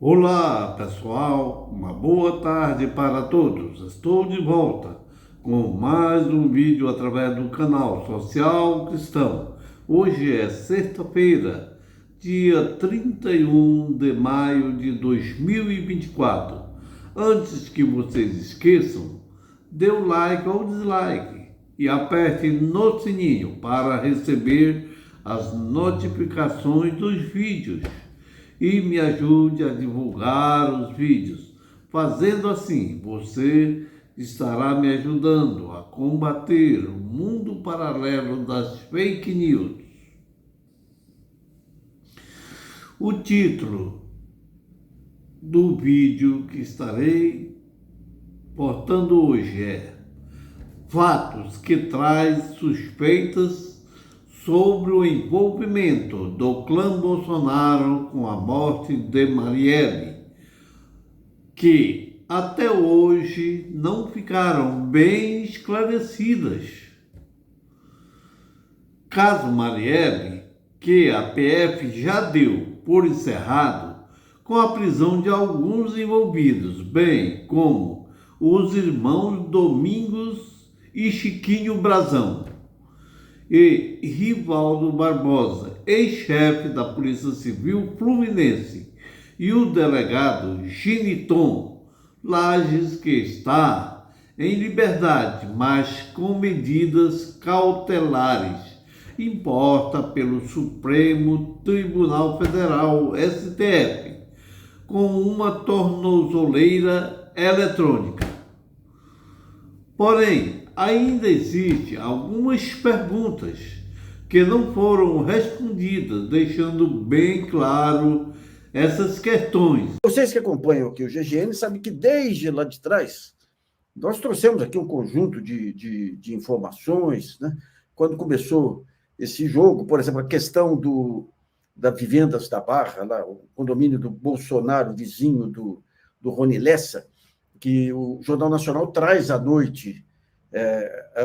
Olá, pessoal, uma boa tarde para todos. Estou de volta com mais um vídeo através do canal Social Cristão. Hoje é sexta-feira, dia 31 de maio de 2024. Antes que vocês esqueçam, dê o like ou dislike e aperte no sininho para receber as notificações dos vídeos. E me ajude a divulgar os vídeos. Fazendo assim, você estará me ajudando a combater o mundo paralelo das fake news. O título do vídeo que estarei postando hoje é Fatos que traz suspeitas sobre o envolvimento do clã Bolsonaro com a morte de Marielle, que até hoje não ficaram bem esclarecidas. Caso Marielle, que a PF já deu por encerrado com a prisão de alguns envolvidos, bem como os irmãos Domingos e Chiquinho Brazão, e Rivaldo Barbosa, ex-chefe da Polícia Civil Fluminense, e o delegado Giniton Lages, que está em liberdade, mas com medidas cautelares, imposta pelo Supremo Tribunal Federal, STF, com uma tornozeleira eletrônica. Porém, ainda existem algumas perguntas que não foram respondidas, deixando bem claro essas questões. Vocês que acompanham aqui o GGN sabem que desde lá de trás nós trouxemos aqui um conjunto de informações, né? Quando começou esse jogo, por exemplo, a questão da Vivendas da Barra, lá, o condomínio do Bolsonaro, vizinho do Rony Lessa, que o Jornal Nacional traz à noite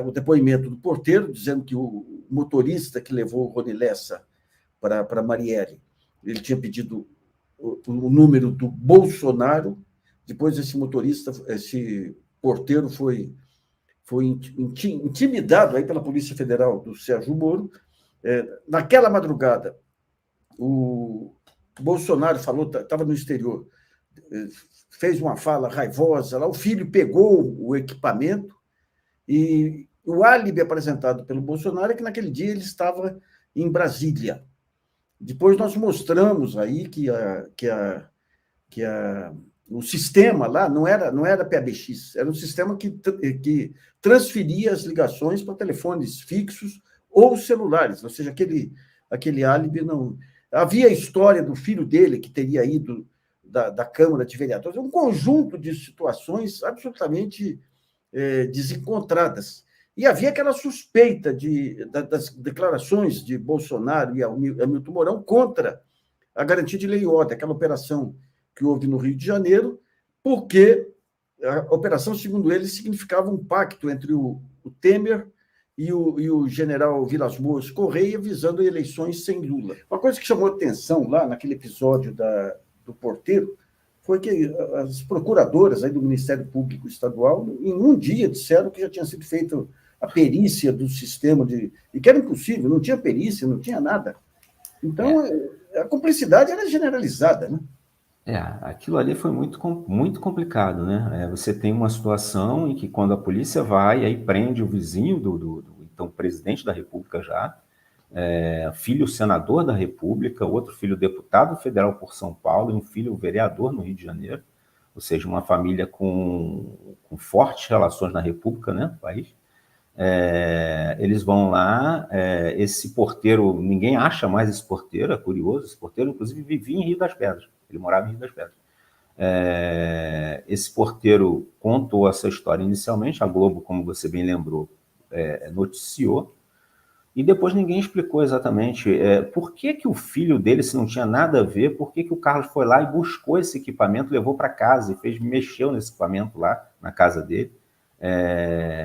o depoimento do porteiro, dizendo que o motorista que levou o Rony Lessa para Marielle, ele tinha pedido o número do Bolsonaro. Depois esse porteiro foi intimidado aí pela Polícia Federal do Sérgio Moro. Naquela madrugada, o Bolsonaro falou, estava no exterior, fez uma fala raivosa lá, o filho pegou o equipamento e o álibi apresentado pelo Bolsonaro é que naquele dia ele estava em Brasília. Depois nós mostramos aí que o sistema lá não era PABX, era um sistema que transferia as ligações para telefones fixos ou celulares, ou seja, aquele álibi não... Havia a história do filho dele que teria ido da Câmara de Vereadores, um conjunto de situações absolutamente desencontradas. E havia aquela suspeita das declarações de Bolsonaro e Hamilton Mourão contra a garantia de lei e ordem, aquela operação que houve no Rio de Janeiro, porque a operação, segundo eles, significava um pacto entre o Temer e o general Vilas Boas Correia, visando eleições sem Lula. Uma coisa que chamou atenção lá naquele episódio do porteiro foi que as procuradoras aí do Ministério Público Estadual, em um dia, disseram que já tinha sido feita a perícia do sistema, e que era impossível, não tinha perícia, não tinha nada. Então, a cumplicidade era generalizada, né? Aquilo ali foi muito complicado, né? Você tem uma situação em que quando a polícia vai, aí prende o vizinho do então presidente da República já, filho senador da República, outro filho deputado federal por São Paulo e um filho vereador no Rio de Janeiro, ou seja, uma família com fortes relações na República, né, no país. Eles vão lá, esse porteiro, ninguém acha mais esse porteiro, é curioso, esse porteiro inclusive vivia em Rio das Pedras, ele morava em Rio das Pedras. Esse porteiro contou essa história inicialmente, a Globo, como você bem lembrou, noticiou, E depois ninguém explicou exatamente por que que o filho dele, se não tinha nada a ver, por que que o Carlos foi lá e buscou esse equipamento, levou para casa e mexeu nesse equipamento lá na casa dele.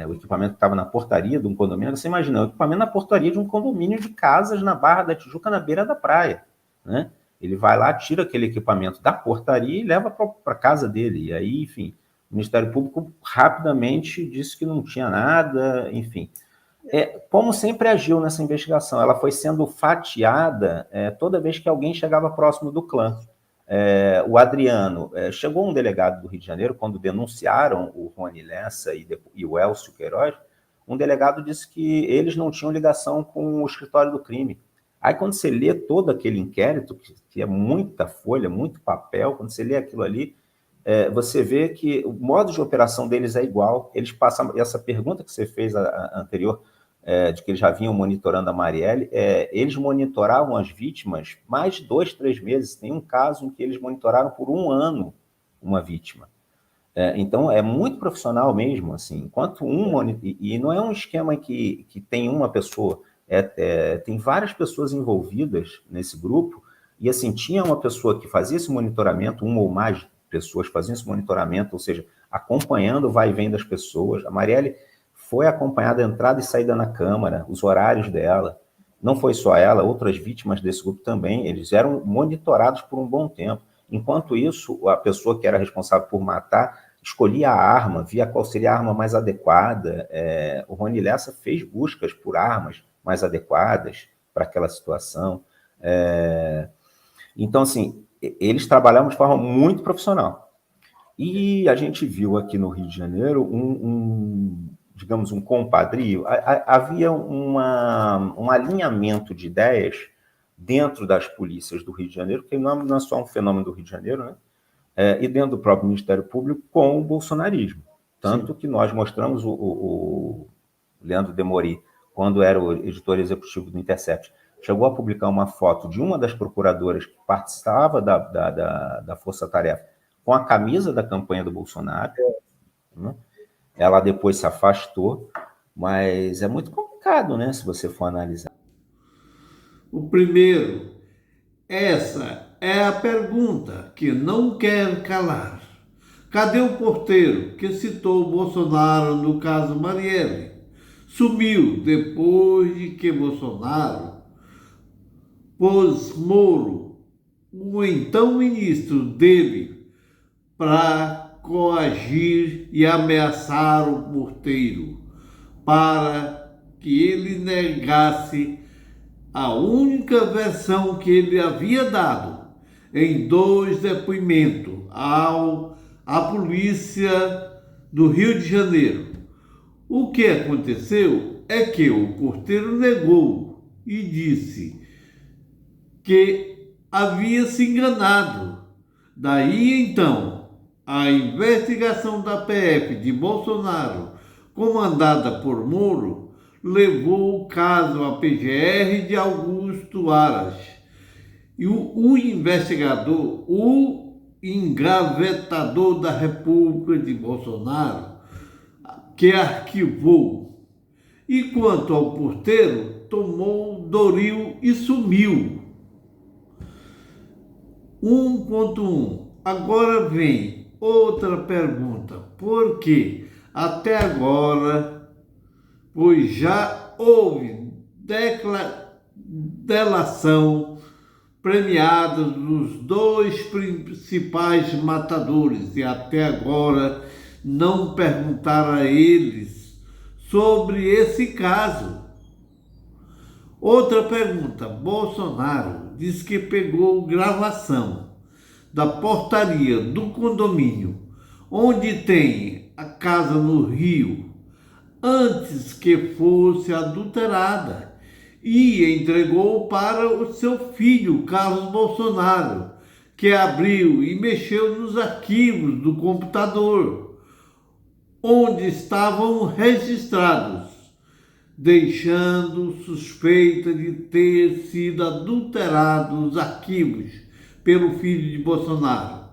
O equipamento estava na portaria de um condomínio. Você imagina, o equipamento na portaria de um condomínio de casas na Barra da Tijuca, na beira da praia, né? Ele vai lá, tira aquele equipamento da portaria e leva para a casa dele. E aí, enfim, o Ministério Público rapidamente disse que não tinha nada, enfim. Como sempre agiu nessa investigação, ela foi sendo fatiada toda vez que alguém chegava próximo do clã. O Adriano, chegou um delegado do Rio de Janeiro, quando denunciaram o Rony Lessa e o Elcio Queiroz, um delegado disse que eles não tinham ligação com o escritório do crime. Aí, quando você lê todo aquele inquérito, que é muita folha, muito papel, quando você lê aquilo ali, você vê que o modo de operação deles é igual. Eles passam, essa pergunta que você fez anterior, de que eles já vinham monitorando a Marielle, eles monitoravam as vítimas mais de 2, 3 meses. Tem um caso em que eles monitoraram por 1 ano uma vítima. Então, é muito profissional mesmo, assim, enquanto e não é um esquema que tem uma pessoa, tem várias pessoas envolvidas nesse grupo, e assim, tinha uma pessoa que fazia esse monitoramento, uma ou mais pessoas faziam esse monitoramento, ou seja, acompanhando o vai e vem das pessoas. A Marielle foi acompanhada a entrada e saída na Câmara, os horários dela. Não foi só ela, outras vítimas desse grupo também, eles eram monitorados por um bom tempo. Enquanto isso, a pessoa que era responsável por matar escolhia a arma, via qual seria a arma mais adequada. O Rony Lessa fez buscas por armas mais adequadas para aquela situação. Então, assim, eles trabalhavam de forma muito profissional. E a gente viu aqui no Rio de Janeiro digamos, um compadrio. Havia um alinhamento de ideias dentro das polícias do Rio de Janeiro, que não é só um fenômeno do Rio de Janeiro, né? E dentro do próprio Ministério Público, com o bolsonarismo. Tanto que nós mostramos o Leandro Demori, quando era o editor executivo do Intercept, chegou a publicar uma foto de uma das procuradoras que participava da Força Tarefa com a camisa da campanha do Bolsonaro, né? Ela depois se afastou, mas é muito complicado, né, se você for analisar. O primeiro, essa é a pergunta que não quer calar. Cadê o porteiro que citou Bolsonaro no caso Marielle? Sumiu depois de que Bolsonaro pôs Moro, o então ministro dele, para coagir e ameaçar o porteiro para que ele negasse a única versão que ele havia dado em 2 depoimentos à polícia do Rio de Janeiro. O que aconteceu é que o porteiro negou e disse que havia se enganado. Daí então, a investigação da PF de Bolsonaro, comandada por Moro, levou o caso à PGR de Augusto Aras. E o investigador, o engavetador da República de Bolsonaro, que arquivou. E quanto ao porteiro, tomou Doril e sumiu. 1.1. Agora vem outra pergunta. Por que até agora, pois já houve delação premiada dos 2 principais matadores e até agora não perguntaram a eles sobre esse caso? Outra pergunta. Bolsonaro diz que pegou gravação da portaria do condomínio onde tem a casa no Rio antes que fosse adulterada e entregou para o seu filho, Carlos Bolsonaro, que abriu e mexeu nos arquivos do computador onde estavam registrados, deixando suspeita de ter sido adulterados os arquivos pelo filho de Bolsonaro,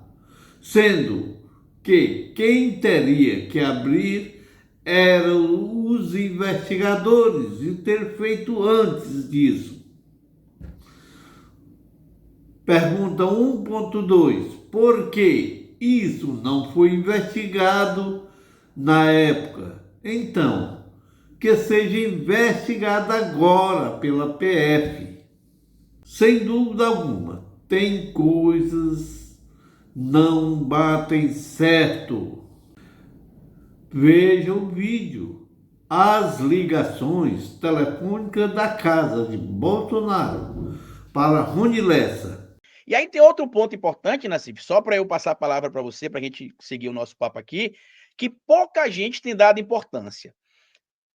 sendo que quem teria que abrir eram os investigadores e ter feito antes disso. Pergunta 1.2. Por que isso não foi investigado na época? Então, que seja investigado agora pela PF. Sem dúvida alguma, tem coisas não batem certo. Veja o vídeo. As ligações telefônicas da casa de Bolsonaro para Rony Lessa. E aí tem outro ponto importante, Nassif, só para eu passar a palavra para você, para a gente seguir o nosso papo aqui, que pouca gente tem dado importância.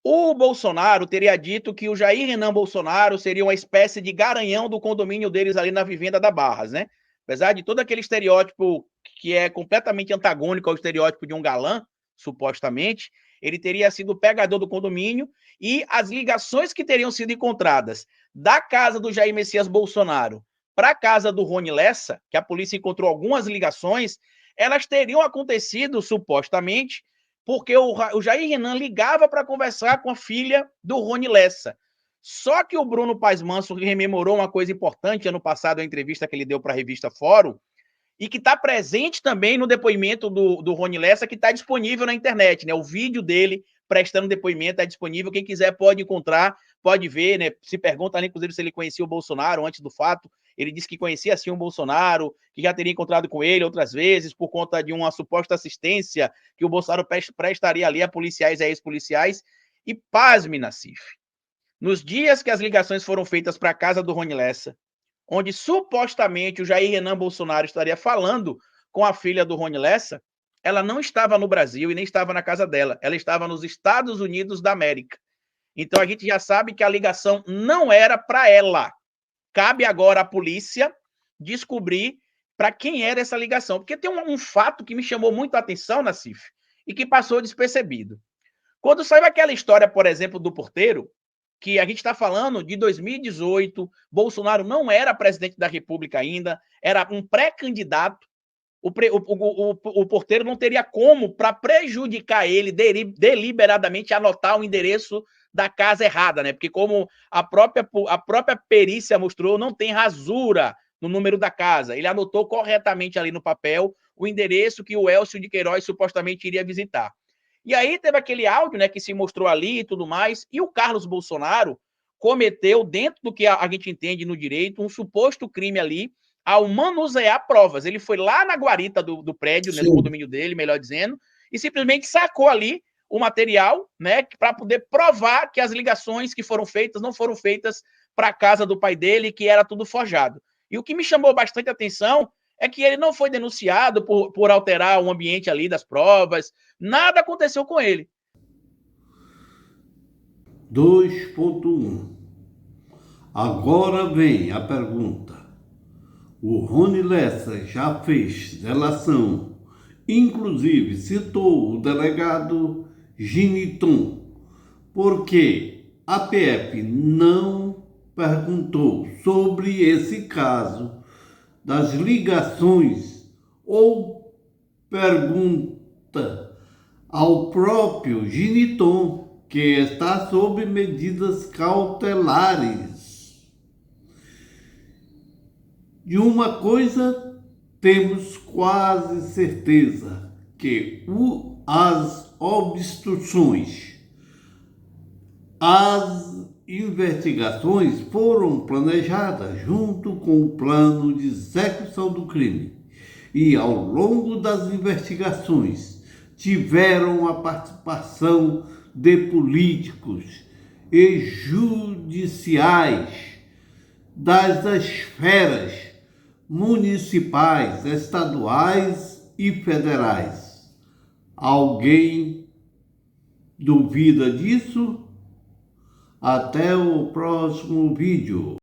O Bolsonaro teria dito que o Jair Renan Bolsonaro seria uma espécie de garanhão do condomínio deles ali na Vivenda da Barras, né? Apesar de todo aquele estereótipo que é completamente antagônico ao estereótipo de um galã, supostamente, ele teria sido o pegador do condomínio e as ligações que teriam sido encontradas da casa do Jair Messias Bolsonaro para a casa do Rony Lessa, que a polícia encontrou algumas ligações, elas teriam acontecido, supostamente, porque o Jair Renan ligava para conversar com a filha do Rony Lessa. Só que o Bruno Paes Manso rememorou uma coisa importante ano passado, a entrevista que ele deu para a revista Fórum, e que está presente também no depoimento do Rony Lessa, que está disponível na internet, né? O vídeo dele prestando depoimento está disponível, quem quiser pode encontrar, pode ver, né? Se pergunta ali, inclusive, se ele conhecia o Bolsonaro antes do fato. Ele disse que conhecia sim o Bolsonaro, que já teria encontrado com ele outras vezes por conta de uma suposta assistência que o Bolsonaro prestaria ali a policiais e a ex-policiais. E pasme, Nassif, nos dias que as ligações foram feitas para a casa do Rony Lessa, onde supostamente o Jair Renan Bolsonaro estaria falando com a filha do Rony Lessa, ela não estava no Brasil e nem estava na casa dela, ela estava nos Estados Unidos da América. Então a gente já sabe que a ligação não era para ela. Cabe agora à polícia descobrir para quem era essa ligação. Porque tem um fato que me chamou muito a atenção, Nassif, e que passou despercebido. Quando saiu aquela história, por exemplo, do porteiro, que a gente está falando de 2018, Bolsonaro não era presidente da República ainda, era um pré-candidato, o porteiro não teria como, para prejudicar ele, deliberadamente anotar o endereço da casa errada, né? Porque como a própria perícia mostrou, não tem rasura no número da casa. Ele anotou corretamente ali no papel o endereço que o Elcio de Queiroz supostamente iria visitar. E aí teve aquele áudio, né, que se mostrou ali e tudo mais, e o Carlos Bolsonaro cometeu, dentro do que a gente entende no direito, um suposto crime ali ao manusear provas. Ele foi lá na guarita do prédio, né, do condomínio dele, melhor dizendo, e simplesmente sacou ali o material, né, para poder provar que as ligações que foram feitas não foram feitas para a casa do pai dele, que era tudo forjado. E o que me chamou bastante atenção é que ele não foi denunciado por alterar o ambiente ali das provas, nada aconteceu com ele. 2.1. Agora vem a pergunta. O Rony Lessa já fez delação, inclusive citou o delegado Giniton, porque a PF não perguntou sobre esse caso das ligações ou pergunta ao próprio Giniton, que está sob medidas cautelares. De uma coisa temos quase certeza, que as obstruções, as investigações foram planejadas junto com o plano de execução do crime e ao longo das investigações tiveram a participação de políticos e judiciais das esferas municipais, estaduais e federais. Alguém duvida disso? Até o próximo vídeo.